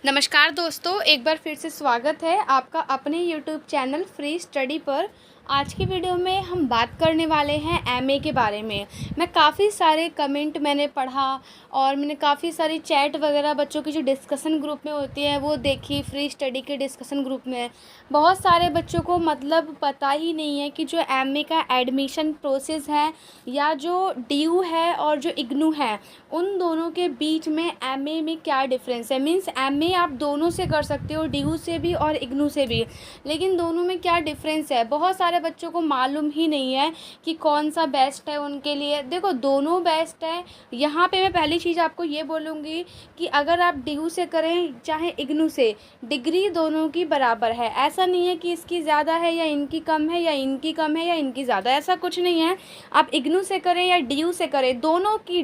नमस्कार दोस्तों, एक बार फिर से स्वागत है आपका अपने यूट्यूब चैनल फ्री स्टडी पर। आज की वीडियो में हम बात करने वाले हैं एमए के बारे में। मैं काफ़ी सारे कमेंट मैंने पढ़ा और मैंने काफ़ी सारी चैट वगैरह बच्चों की जो डिस्कशन ग्रुप में होती है वो देखी। फ्री स्टडी के डिस्कशन ग्रुप में बहुत सारे बच्चों को मतलब पता ही नहीं है कि जो एमए का एडमिशन प्रोसेस है या जो डीयू है और जो इग्नू है उन दोनों के बीच में एमए में क्या डिफरेंस है। मीन्स एमए आप दोनों से कर सकते हो, डीयू से भी और इग्नू से भी, लेकिन दोनों में क्या डिफरेंस है बहुत सारे बच्चों को मालूम ही नहीं है कि कौन सा बेस्ट है उनके लिए। देखो, दोनों बेस्ट है। यहाँ पे मैं पहली चीज़ आपको ये बोलूँगी कि अगर आप डीयू से करें चाहे इग्नू से, डिग्री दोनों की बराबर है। ऐसा नहीं है कि इसकी ज़्यादा है या इनकी कम है या इनकी कम है या इनकी ज़्यादा, ऐसा कुछ नहीं है। आप इग्नू से करें या डीयू से करें, दोनों की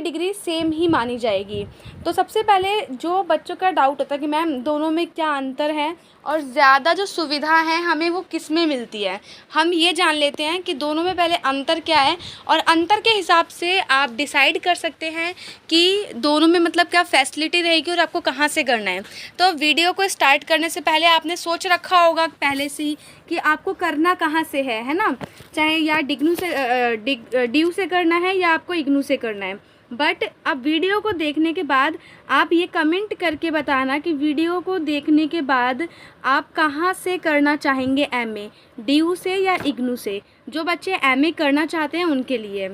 डिग्री सेम ही मानी जाएगी। तो सबसे पहले जो बच्चों का डाउट होता है कि मैम दोनों में क्या अंतर है और ज़्यादा जो सुविधा है हमें वो किस में मिलती है, हम ये जान लेते हैं कि दोनों में पहले अंतर क्या है और अंतर के हिसाब से आप डिसाइड कर सकते हैं कि दोनों में मतलब क्या फैसिलिटी रहेगी और आपको कहाँ से करना है। तो वीडियो को स्टार्ट करने से पहले आपने सोच रखा होगा पहले से ही कि आपको करना कहाँ से है ना, चाहे या डीयू से करना है या आपको इग्नू से करना है। बट अब वीडियो को देखने के बाद आप ये कमेंट करके बताना कि वीडियो को देखने के बाद आप कहाँ से करना चाहेंगे एमए, डीयू से या इग्नू से। जो बच्चे एमए करना चाहते हैं उनके लिए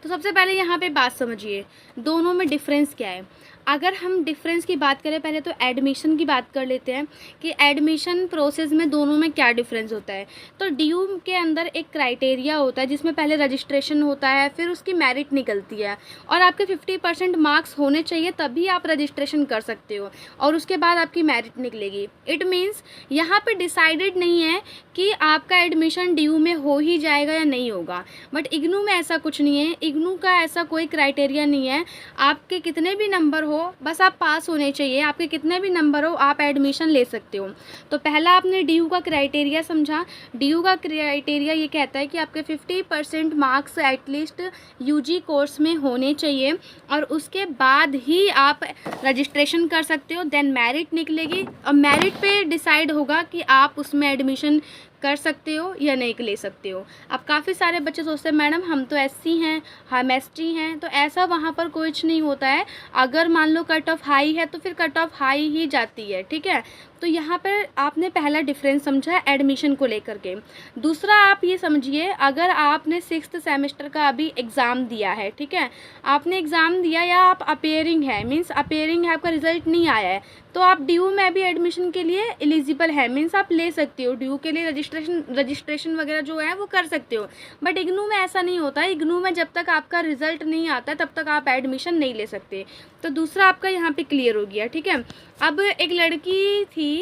तो सबसे पहले यहाँ पे बात समझिए, दोनों में डिफरेंस क्या है। अगर हम डिफरेंस की बात करें पहले तो एडमिशन की बात कर लेते हैं कि एडमिशन प्रोसेस में दोनों में क्या डिफरेंस होता है। तो डीयू के अंदर एक क्राइटेरिया होता है जिसमें पहले रजिस्ट्रेशन होता है, फिर उसकी मेरिट निकलती है और आपके 50% मार्क्स होने चाहिए तभी आप रजिस्ट्रेशन कर सकते हो और उसके बाद आपकी मेरिट निकलेगी। इट मीन्स यहाँ पे डिसाइडेड नहीं है कि आपका एडमिशन डीयू में हो ही जाएगा या नहीं होगा। बट इग्नू में ऐसा कुछ नहीं है, इग्नू का ऐसा कोई क्राइटेरिया नहीं है। आपके कितने भी नंबर हो, बस आप पास होने चाहिए, आपके कितने भी नंबर हो आप एडमिशन ले सकते हो। तो पहला आपने डीयू का क्राइटेरिया समझा। डीयू का क्राइटेरिया ये कहता है कि आपके 50% मार्क्स एटलीस्ट यूजी कोर्स में होने चाहिए और उसके बाद ही आप रजिस्ट्रेशन कर सकते हो। देन मेरिट निकलेगी और मेरिट पे डिसाइड होगा कि आप उसमें एडमिशन कर सकते हो या नहीं ले सकते हो। अब काफ़ी सारे बच्चे सोचते हैं मैडम हम तो एससी हैं, हम एसटी हैं, तो ऐसा वहाँ पर कुछ नहीं होता है। अगर मान लो कट ऑफ हाई है तो फिर कट ऑफ हाई ही जाती है, ठीक है। तो यहाँ पर आपने पहला डिफरेंस समझा एडमिशन को लेकर के। दूसरा आप ये समझिए, अगर आपने 6th सेमेस्टर का अभी एग्ज़ाम दिया है, ठीक है, आपने एग्ज़ाम दिया या आप अपेयरिंग है, मीन्स अपेयरिंग है, आपका रिज़ल्ट नहीं आया है, तो आप डीयू में भी एडमिशन के लिए एलिजिबल है, मीन्स आप ले सकते हो डीयू के लिए रजिस्ट्रेशन वगैरह जो है वो कर सकते हो। बट इग्नू में ऐसा नहीं होता है। इग्नू में जब तक आपका रिज़ल्ट नहीं आता है तब तक आप एडमिशन नहीं ले सकते। तो दूसरा आपका यहाँ पे क्लियर हो गया, ठीक है। अब एक लड़की थी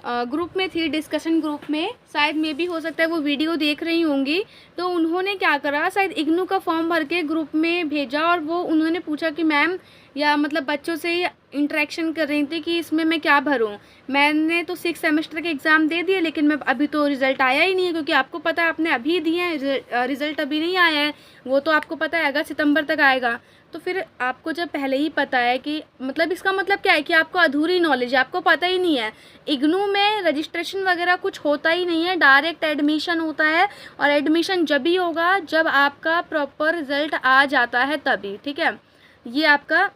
ग्रुप में थी, डिस्कशन ग्रुप में, शायद मे भी हो सकता है वो वीडियो देख रही होंगी। तो उन्होंने क्या करा, शायद इग्नू का फॉर्म भर के ग्रुप में भेजा और वो उन्होंने पूछा कि मैम, या मतलब बच्चों से इंटरेक्शन कर रही थी कि इसमें मैं क्या भरूं। मैंने तो 6 सेमेस्टर के एग्ज़ाम दे दिए लेकिन मैं अभी तो रिज़ल्ट आया ही नहीं है, क्योंकि आपको पता है आपने अभी दिए हैं, रिज़ल्ट अभी नहीं आया है, वो तो आपको पता है अगस्त सितंबर तक आएगा। तो फिर आपको जब पहले ही पता है कि मतलब इसका मतलब क्या है कि आपको अधूरी नॉलेज है, आपको पता ही नहीं है। इग्नू में रजिस्ट्रेशन वगैरह कुछ होता ही नहीं है, डायरेक्ट एडमिशन होता है और एडमिशन जब ही होगा जब आपका प्रॉपर रिज़ल्ट आ जाता है तभी, ठीक है। ये आपका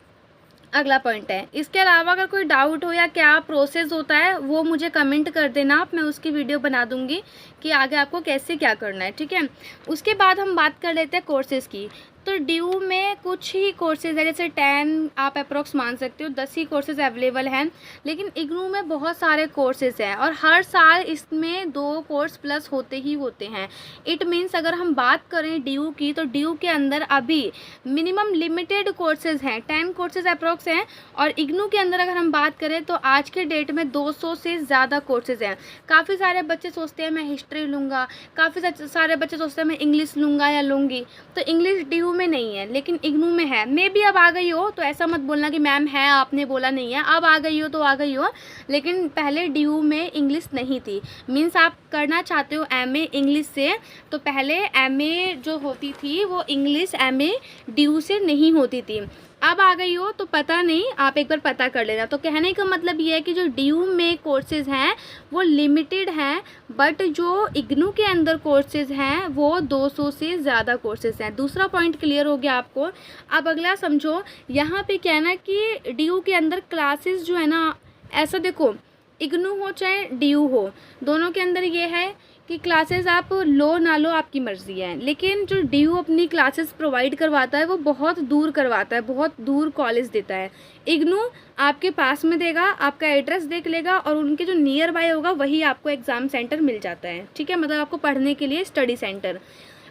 अगला पॉइंट है। इसके अलावा अगर कोई डाउट हो या क्या प्रोसेस होता है वो मुझे कमेंट कर देना आप, मैं उसकी वीडियो बना दूंगी कि आगे आपको कैसे क्या करना है, ठीक है। उसके बाद हम बात कर लेते हैं कोर्सेज़ की। तो डीयू में कुछ ही कोर्सेज़ है, जैसे 10 आप अप्रोक्स मान सकते हो, 10 ही कोर्सेज़ अवेलेबल हैं। लेकिन इग्नू में बहुत सारे कोर्सेज़ हैं और हर साल इसमें 2 कोर्स प्लस होते ही होते हैं। इट मीन्स अगर हम बात करें डीयू की तो डीयू के अंदर अभी मिनिमम लिमिटेड कोर्सेज़ हैं, 10 कोर्सेज़ अप्रोक्स हैं। और इग्नू के अंदर अगर हम बात करें तो आज के डेट में 200 से ज़्यादा कोर्सेज़ हैं। काफ़ी सारे बच्चे सोचते हैं मैं हिस्ट्री लूँगा, काफ़ी सारे बच्चे सोचते हैं मैं इंग्लिश लूँगा या लूँगी। तो इंग्लिश डीयू में नहीं है लेकिन इग्नू में है। मे भी अब आ गई हो, तो ऐसा मत बोलना कि मैम है आपने बोला नहीं है, अब आ गई हो तो आ गई हो, लेकिन पहले डीयू में इंग्लिश नहीं थी। मीन्स आप करना चाहते हो एमए इंग्लिश से, तो पहले एमए जो होती थी वो इंग्लिश एमए डीयू से नहीं होती थी। अब आ गई हो तो पता नहीं, आप एक बार पता कर लेना। तो कहने का मतलब ये है कि जो DU में कोर्सेज़ हैं वो लिमिटेड हैं, बट जो इग्नू के अंदर कोर्सेज़ हैं वो 200 से ज़्यादा कोर्सेज़ हैं। दूसरा पॉइंट क्लियर हो गया आपको। अब अगला समझो, यहाँ पे क्या है ना कि DU के अंदर क्लासेस जो है ना, ऐसा देखो, इग्नू हो चाहे DU हो, दोनों के अंदर ये है कि क्लासेस आप लो ना लो आपकी मर्ज़ी है, लेकिन जो DU अपनी क्लासेस प्रोवाइड करवाता है वो बहुत दूर करवाता है, बहुत दूर कॉलेज देता है। इग्नू आपके पास में देगा, आपका एड्रेस देख लेगा और उनके जो नियर बाय होगा वही आपको एग्ज़ाम सेंटर मिल जाता है, ठीक है, मतलब आपको पढ़ने के लिए स्टडी सेंटर।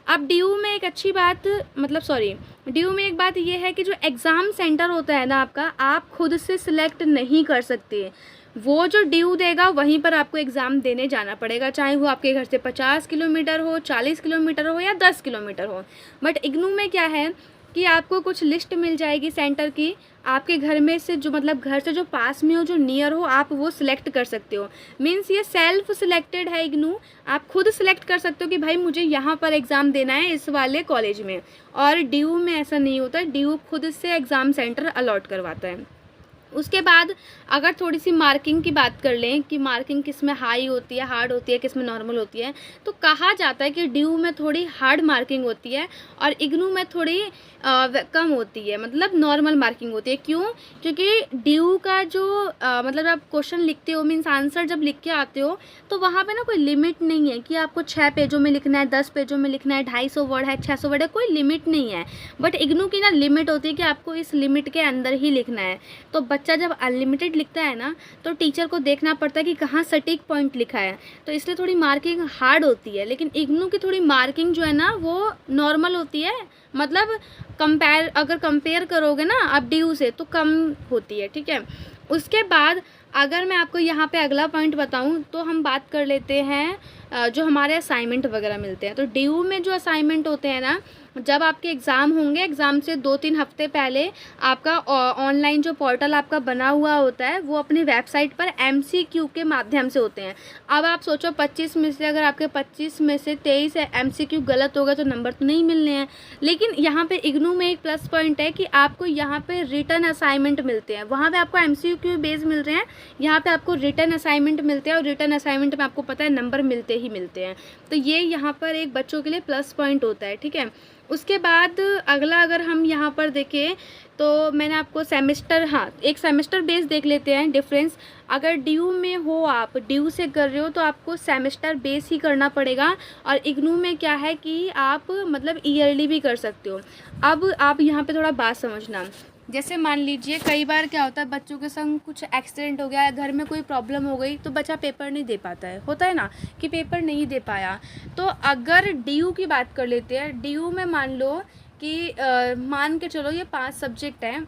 अब DU में एक अच्छी बात, मतलब सॉरी, DU में एक बात ये है कि जो एग्ज़ाम सेंटर होता है ना आपका, आप खुद से सिलेक्ट नहीं कर सकते। वो जो DU देगा वहीं पर आपको एग्ज़ाम देने जाना पड़ेगा, चाहे वो आपके घर से 50 किलोमीटर हो, 40 किलोमीटर हो या 10 किलोमीटर हो। बट इग्नू में क्या है कि आपको कुछ लिस्ट मिल जाएगी सेंटर की, आपके घर में से जो, मतलब घर से जो पास में हो, जो नियर हो, आप वो सिलेक्ट कर सकते हो। मीन्स ये सेल्फ सिलेक्टेड है इग्नू, आप खुद सिलेक्ट कर सकते हो कि भाई मुझे यहाँ पर एग्ज़ाम देना है इस वाले कॉलेज में। और DU में ऐसा नहीं होता, DU खुद से एग्ज़ाम सेंटर अलॉट करवाता है। उसके बाद अगर थोड़ी सी मार्किंग की बात कर लें कि मार्किंग किस में हाई होती है, हार्ड होती है, किस में नॉर्मल होती है, तो कहा जाता है कि DU में थोड़ी हार्ड मार्किंग होती है और इग्नू में थोड़ी कम होती है, मतलब नॉर्मल मार्किंग होती है। क्यों? क्योंकि DU का जो मतलब आप क्वेश्चन लिखते हो, मीन्स आंसर जब लिख के आते हो, तो वहाँ पे ना कोई लिमिट नहीं है कि आपको 6 पेजों में लिखना है, 10 पेजों में लिखना है, 250 वर्ड है, 600 वर्ड है, कोई लिमिट नहीं है। बट इग्नू की ना लिमिट होती है कि आपको इस लिमिट के अंदर ही लिखना है। तो बच्चा जब अनलिमिटेड लिखता है ना, तो टीचर को देखना पड़ता है कि कहाँ सटीक पॉइंट लिखा है, तो इसलिए थोड़ी मार्किंग हार्ड होती है। लेकिन इग्नू की थोड़ी मार्किंग जो है ना वो नॉर्मल होती है, मतलब अगर कंपेयर करोगे ना आप DU से तो कम होती है, ठीक है। उसके बाद अगर मैं आपको यहाँ पे अगला पॉइंट बताऊँ तो हम बात कर लेते हैं जो हमारे असाइनमेंट वगैरह मिलते हैं। तो DU में जो असाइनमेंट होते हैं ना, जब आपके एग्ज़ाम होंगे, एग्ज़ाम से 2-3 हफ्ते पहले आपका ऑनलाइन जो पोर्टल आपका बना हुआ होता है वो अपनी वेबसाइट पर MCQ के माध्यम से होते हैं। अब आप सोचो 25 में से अगर आपके 25 में से 23 MCQ गलत होगा तो नंबर तो नहीं मिलने हैं। लेकिन यहाँ पे इग्नू में एक प्लस पॉइंट है कि आपको यहाँ पे रिटन असाइनमेंट मिलते हैं, वहाँ पे आपको MCQ बेस मिल रहे हैं, यहाँ पे आपको रिटन असाइनमेंट मिलते हैं और रिटन असाइनमेंट में आपको पता है नंबर मिलते ही मिलते हैं। तो ये यहाँ पर एक बच्चों के लिए प्लस पॉइंट होता है, ठीक है। उसके बाद अगला अगर हम यहाँ पर देखें तो मैंने आपको सेमेस्टर, हाँ एक सेमेस्टर बेस देख लेते हैं डिफरेंस। अगर DU में हो, आप DU से कर रहे हो तो आपको सेमेस्टर बेस ही करना पड़ेगा, और इग्नू में क्या है कि आप मतलब ईयरली भी कर सकते हो। अब आप यहाँ पे थोड़ा बात समझना, जैसे मान लीजिए कई बार क्या होता है बच्चों के संग कुछ एक्सीडेंट हो गया है, घर में कोई प्रॉब्लम हो गई तो बच्चा पेपर नहीं दे पाता है, होता है ना कि पेपर नहीं दे पाया। तो अगर DU की बात कर लेते हैं, DU में मान लो कि मान के चलो ये 5 सब्जेक्ट हैं,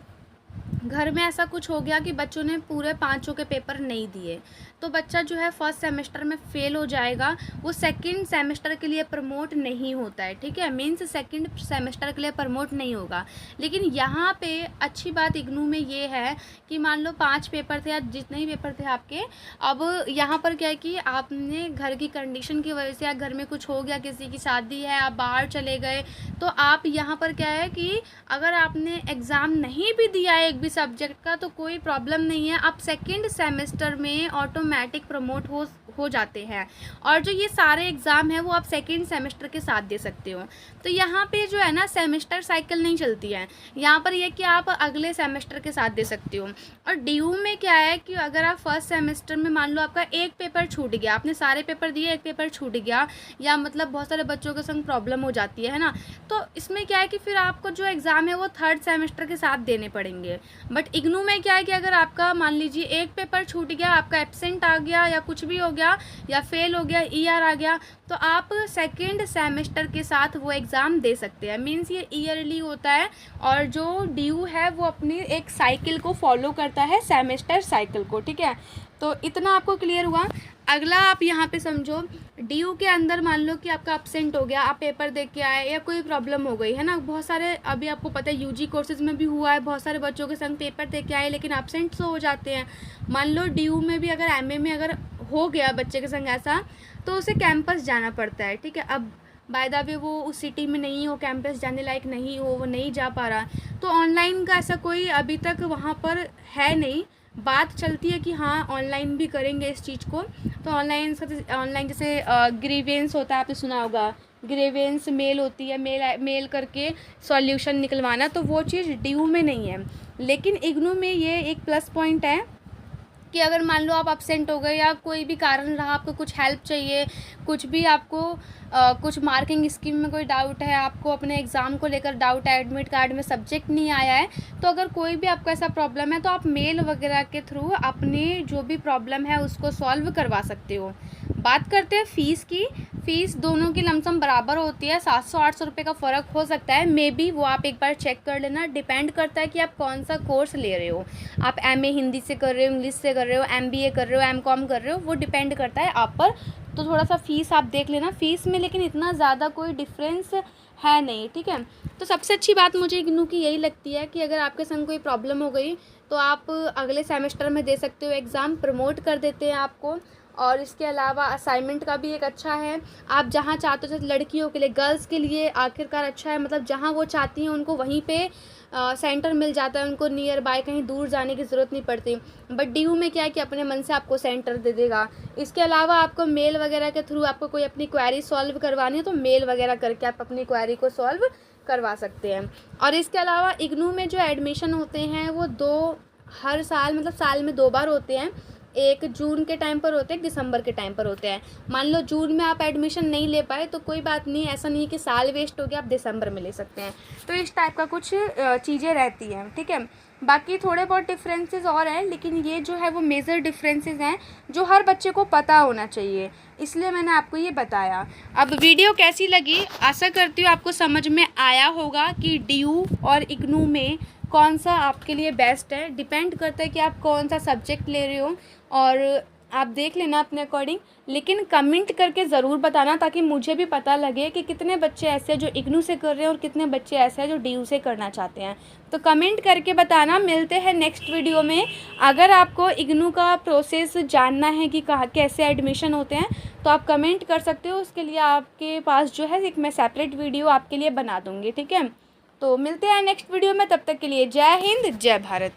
घर में ऐसा कुछ हो गया कि बच्चों ने पूरे 5 के पेपर नहीं दिए, तो बच्चा जो है फर्स्ट सेमेस्टर में फ़ेल हो जाएगा, वो सेकंड सेमेस्टर के लिए प्रमोट नहीं होता है, ठीक है, मीन्स सेकंड सेमेस्टर के लिए प्रमोट नहीं होगा। लेकिन यहाँ पे अच्छी बात इग्नू में ये है कि मान लो 5 पेपर थे या जितने ही पेपर थे आपके, अब यहाँ पर क्या है कि आपने घर की कंडीशन की वजह से या घर में कुछ हो गया, किसी की शादी है, आप बाहर चले गए, तो आप यहाँ पर क्या है कि अगर आपने एग्ज़ाम नहीं भी दिया है एक भी सब्जेक्ट का तो कोई प्रॉब्लम नहीं है, आप सेकंड सेमेस्टर में ऑटोमेटिक प्रमोट हो जाते हैं। और जो ये सारे एग्ज़ाम हैं वो आप सेकंड सेमेस्टर के साथ दे सकते हो। तो यहाँ पे जो है ना सेमेस्टर साइकिल नहीं चलती है, यहाँ पर ये कि आप अगले सेमेस्टर के साथ दे सकते हो। और DU में क्या है कि अगर आप फर्स्ट सेमेस्टर में मान लो आपका एक पेपर छूट गया, आपने सारे पेपर दिए, एक पेपर छूट गया, या मतलब बहुत सारे बच्चों के संग प्रॉब्लम हो जाती है ना, तो इसमें क्या है कि फिर आपको जो एग्ज़ाम है वो थर्ड सेमेस्टर के साथ देने पड़ेंगे। बट इग्नू में क्या है कि अगर आपका मान लीजिए एक पेपर छूट गया, आपका एब्सेंट आ गया या कुछ भी हो गया या फेल हो गया, ER आ गया, तो आप सेकंड सेमेस्टर के साथ वो एग्ज़ाम दे सकते हैं। मीन्स ये ईयरली होता है और जो DU है वो अपनी एक साइकिल को फॉलो करता है, सेमेस्टर साइकिल को, ठीक है। तो इतना आपको क्लियर हुआ। अगला आप यहाँ पे समझो, DU के अंदर मान लो कि आपका एब्सेंट हो गया, आप पेपर दे के आए या कोई प्रॉब्लम हो गई है ना, बहुत सारे अभी आपको पता है UG कोर्सेज में भी हुआ है, बहुत सारे बच्चों के संग पेपर दे के आए लेकिन एब्सेंट तो हो जाते हैं। मान लो DU में भी अगर MA में अगर हो गया बच्चे के संग ऐसा, तो उसे कैंपस जाना पड़ता है, ठीक है। अब बाय द वे वो उस सिटी में नहीं हो, कैंपस जाने लायक नहीं हो, वो नहीं जा पा रहा, तो ऑनलाइन का ऐसा कोई अभी तक वहाँ पर है नहीं। बात चलती है कि हाँ ऑनलाइन भी करेंगे इस चीज़ को। तो ऑनलाइन जैसे ग्रीवेंस होता है, आपने सुना होगा, ग्रीवेंस मेल होती है, मेल करके सॉल्यूशन निकलवाना, तो वो चीज़ ड्यू में नहीं है। लेकिन इग्नू में ये एक प्लस पॉइंट है कि अगर मान लो आप अपसेंट हो गए या कोई भी कारण रहा, आपको कुछ हेल्प चाहिए, कुछ भी आपको कुछ मार्किंग स्कीम में कोई डाउट है, आपको अपने एग्ज़ाम को लेकर डाउट है, एडमिट कार्ड में सब्जेक्ट नहीं आया है, तो अगर कोई भी आपको ऐसा प्रॉब्लम है तो आप मेल वगैरह के थ्रू अपनी जो भी प्रॉब्लम है उसको सॉल्व करवा सकते हो। बात करते हैं फ़ीस की। फ़ीस दोनों की लमसम बराबर होती है, 700-800 रुपये का फ़र्क हो सकता है, मे बी वो आप एक बार चेक कर लेना। डिपेंड करता है कि आप कौन सा कोर्स ले रहे हो, आप एमए हिंदी से कर रहे हो, इंग्लिश से कर रहे हो, एमबीए कर रहे हो, एमकॉम कर रहे हो, वो डिपेंड करता है आप पर। तो थोड़ा सा फ़ीस आप देख लेना, फ़ीस में लेकिन इतना ज़्यादा कोई डिफरेंस है नहीं, ठीक है। तो सबसे अच्छी बात मुझे इग्नू की यही लगती है कि अगर आपके संग कोई प्रॉब्लम हो गई तो आप अगले सेमेस्टर में दे सकते हो एग्ज़ाम, प्रमोट कर देते हैं आपको। और इसके अलावा असाइनमेंट का भी एक अच्छा है, आप जहाँ चाहते हो, जैसे लड़कियों के लिए, गर्ल्स के लिए आखिरकार अच्छा है, मतलब जहाँ वो चाहती हैं उनको वहीं पे सेंटर मिल जाता है, उनको नियर बाय कहीं दूर जाने की ज़रूरत नहीं पड़ती। बट ड्यू में क्या है कि अपने मन से आपको सेंटर दे देगा। इसके अलावा आपको मेल वगैरह के थ्रू आपको कोई अपनी क्वेरी सॉल्व करवानी है तो मेल वगैरह करके आप अपनी क्वेरी को सॉल्व करवा सकते हैं। और इसके अलावा इग्नू में जो एडमिशन होते हैं वो हर साल, मतलब साल में 2 बार होते हैं। एक जून के टाइम पर होते हैं, एक दिसंबर के टाइम पर होते हैं। मान लो जून में आप एडमिशन नहीं ले पाए तो कोई बात नहीं, ऐसा नहीं है कि साल वेस्ट हो गया, आप दिसंबर में ले सकते हैं। तो इस टाइप का कुछ चीज़ें रहती हैं, ठीक है। बाकी थोड़े बहुत डिफरेंसेस और हैं, लेकिन ये जो है वो मेजर डिफरेंसेस हैं जो हर बच्चे को पता होना चाहिए, इसलिए मैंने आपको ये बताया। अब वीडियो कैसी लगी, आशा करती हूँ आपको समझ में आया होगा कि ड्यू और इग्नू में कौन सा आपके लिए बेस्ट है। डिपेंड करता है कि आप कौन सा सब्जेक्ट ले रहे हो, और आप देख लेना अपने अकॉर्डिंग। लेकिन कमेंट करके ज़रूर बताना ताकि मुझे भी पता लगे कि कितने बच्चे ऐसे हैं जो इग्नू से कर रहे हैं और कितने बच्चे ऐसे हैं जो ड्यू से करना चाहते हैं। तो कमेंट करके बताना। मिलते हैं नेक्स्ट वीडियो में। अगर आपको इग्नू का प्रोसेस जानना है कि कहाँ कैसे एडमिशन होते हैं तो आप कमेंट कर सकते हो, उसके लिए आपके पास जो है एक मैं सेपरेट वीडियो आपके लिए बना दूँगी, ठीक है। तो मिलते हैं नेक्स्ट वीडियो में, तब तक के लिए जय हिंद, जय भारत।